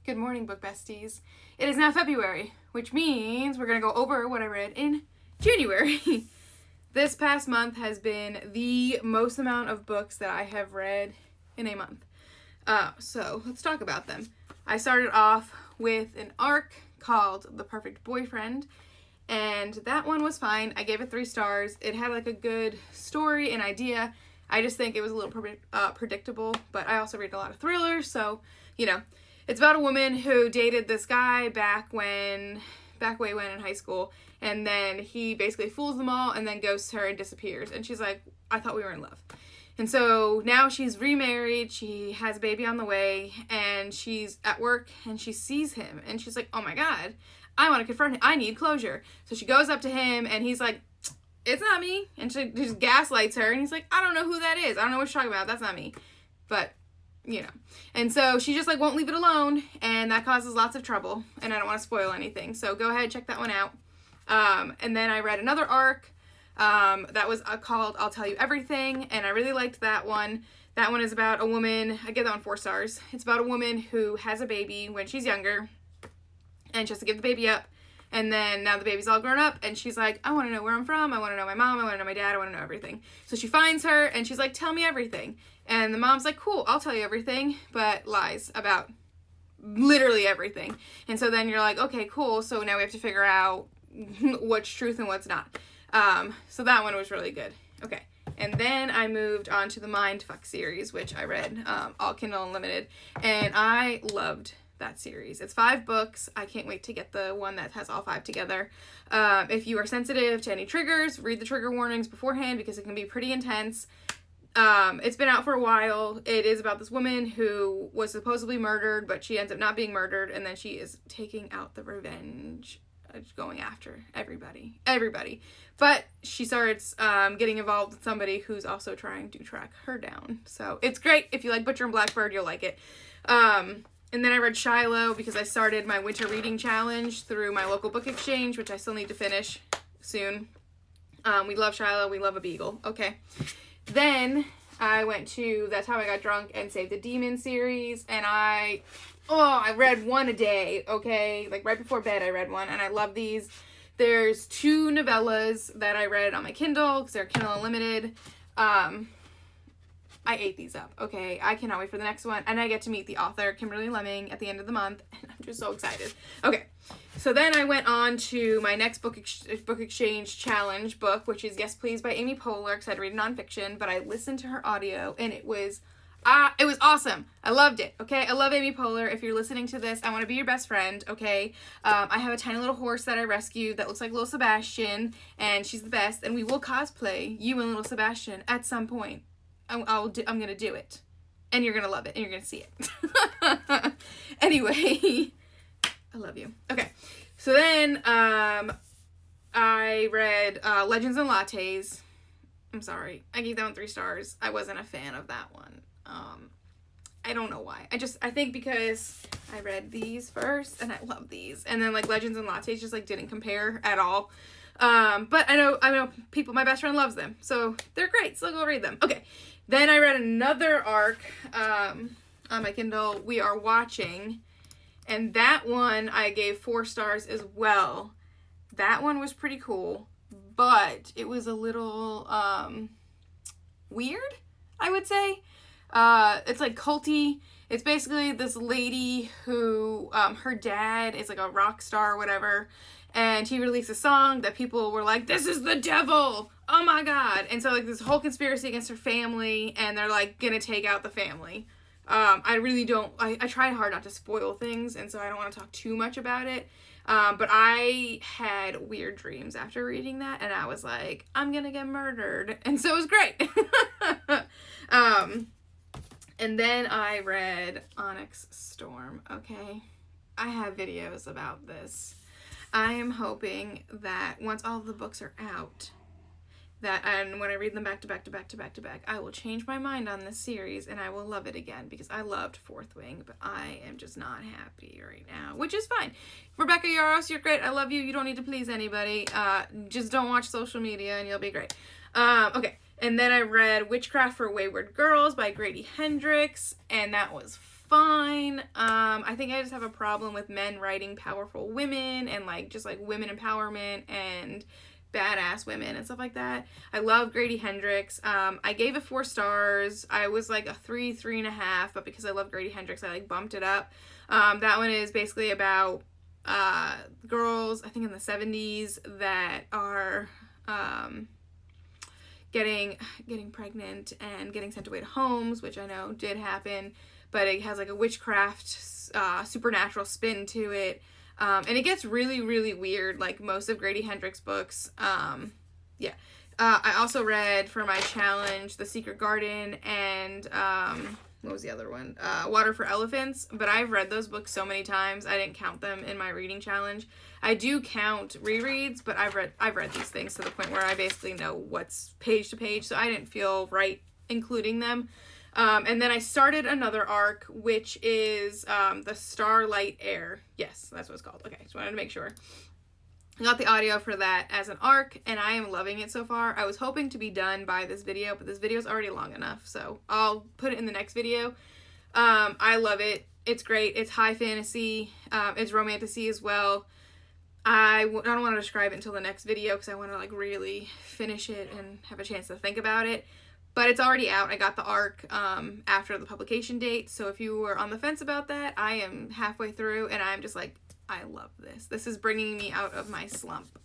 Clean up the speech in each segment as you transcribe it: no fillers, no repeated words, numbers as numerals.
Good morning, book besties. It is now February, which means we're going to go over what I read in January. This past month has been the most amount of books that I have read in a month. So let's talk about them. I started off with an arc called The Perfect Boyfriend, and that one was fine. I gave it 3 stars. It had like a good story and idea. I just think it was a little predictable, but I also read a lot of thrillers, so, you know. It's about a woman who dated this guy back way when in high school, and then he basically fools them all and then ghosts her and disappears. And she's like, I thought we were in love. And so now she's remarried, she has a baby on the way, and she's at work and she sees him and she's like, oh my God, I want to confront him. I need closure. So she goes up to him and he's like, it's not me. And she just gaslights her and he's like, I don't know who that is. I don't know what you're talking about. That's not me. But, you know. And so she just like won't leave it alone, and that causes lots of trouble, and I don't want to spoil anything. So go ahead, check that one out. And then I read another arc that was called I'll Tell You Everything, and I really liked that one. That one is about a woman, I give that one 4 stars. It's about a woman who has a baby when she's younger, and she has to give the baby up. And then now the baby's all grown up, and she's like, I want to know where I'm from. I want to know my mom. I want to know my dad. I want to know everything. So she finds her, and she's like, tell me everything. And the mom's like, cool, I'll tell you everything, but lies about literally everything. And so then you're like, okay, cool. So now we have to figure out what's truth and what's not. So that one was really good. Okay. And then I moved on to the Mindfuck series, which I read, all Kindle Unlimited, and I loved that series. It's 5 books. I can't wait to get the one that has all 5 together. If you are sensitive to any triggers, read the trigger warnings beforehand because it can be pretty intense. It's been out for a while. It is about this woman who was supposedly murdered, but she ends up not being murdered, and then she is taking out the revenge, going after everybody. But she starts getting involved with somebody who's also trying to track her down. So it's great. If you like Butcher and Blackbird, you'll like it. And then I read Shiloh because I started my winter reading challenge through my local book exchange, which I still need to finish soon. We love Shiloh. We love a beagle. Okay. Then I went to That's How I Got Drunk and Saved the Demon series, and I read one a day, okay? Like right before bed I read one, and I love these. There's 2 novellas that I read on my Kindle because they're Kindle Unlimited. I ate these up, okay? I cannot wait for the next one. And I get to meet the author, Kimberly Lemming, at the end of the month. And I'm just so excited. Okay, so then I went on to my next book exchange challenge book, which is Yes Please by Amy Poehler, because I'd read nonfiction, but I listened to her audio, and it was awesome. I loved it, okay? I love Amy Poehler. If you're listening to this, I want to be your best friend, okay? I have a tiny little horse that I rescued that looks like little Sebastian, and she's the best, and we will cosplay you and little Sebastian at some point. I'm gonna do it, and you're gonna love it, and you're gonna see it. Anyway, I love you. Okay, so then I read Legends and Lattes. I'm sorry, I gave that one 3 stars. I wasn't a fan of that one. I don't know why. I think because I read these first, and I love these, and then like Legends and Lattes just like didn't compare at all. But I know people, my best friend loves them, so they're great, so go read them. Okay, then I read another arc on my Kindle, We Are Watching, and that one I gave 4 stars as well. That one was pretty cool, but it was a little weird, I would say. It's like culty. It's basically this lady who her dad is like a rock star or whatever, and he released a song that people were like, this is the devil, oh my God. And so like this whole conspiracy against her family, and they're like gonna take out the family. I try hard not to spoil things, and so I don't want to talk too much about it. But I had weird dreams after reading that, and I was like, I'm gonna get murdered. And so it was great. And then I read Onyx Storm, okay? I have videos about this. I am hoping that once all the books are out, and when I read them back to back, I will change my mind on this series, and I will love it again, because I loved Fourth Wing, but I am just not happy right now, which is fine. Rebecca Yarros, you're great. I love you. You don't need to please anybody. Just don't watch social media, and you'll be great. Okay. And then I read Witchcraft for Wayward Girls by Grady Hendrix, and that was fine. I think I just have a problem with men writing powerful women and like just like women empowerment and badass women and stuff like that. I love Grady Hendrix. I gave it 4 stars. I was like a 3.5, but because I love Grady Hendrix, I like bumped it up. That one is basically about girls, I think in the 70s, that are getting pregnant and getting sent away to homes, which I know did happen, but it has like a witchcraft supernatural spin to it. And it gets really, really weird, like most of Grady Hendrix books. Yeah. I also read for my challenge The Secret Garden and what was the other one? Water for Elephants. But I've read those books so many times, I didn't count them in my reading challenge. I do count rereads, but I've read these things to the point where I basically know what's page to page, so I didn't feel right including them. And then I started another arc, which is the Starlight Heir. Yes, that's what it's called. Okay, just wanted to make sure. I got the audio for that as an arc, and I am loving it so far. I was hoping to be done by this video, but this video is already long enough, so I'll put it in the next video. I love it. It's great. It's high fantasy. It's romantasy as well. I don't want to describe it until the next video because I want to like really finish it and have a chance to think about it. But it's already out. I got the arc after the publication date, so if you were on the fence about that, I am halfway through, and I'm just like, I love this. This is bringing me out of my slump.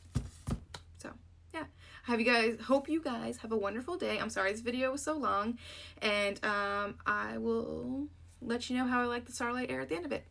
So, yeah. Hope you guys have a wonderful day. I'm sorry this video was so long, and I will let you know how I like the Starlight Heir at the end of it.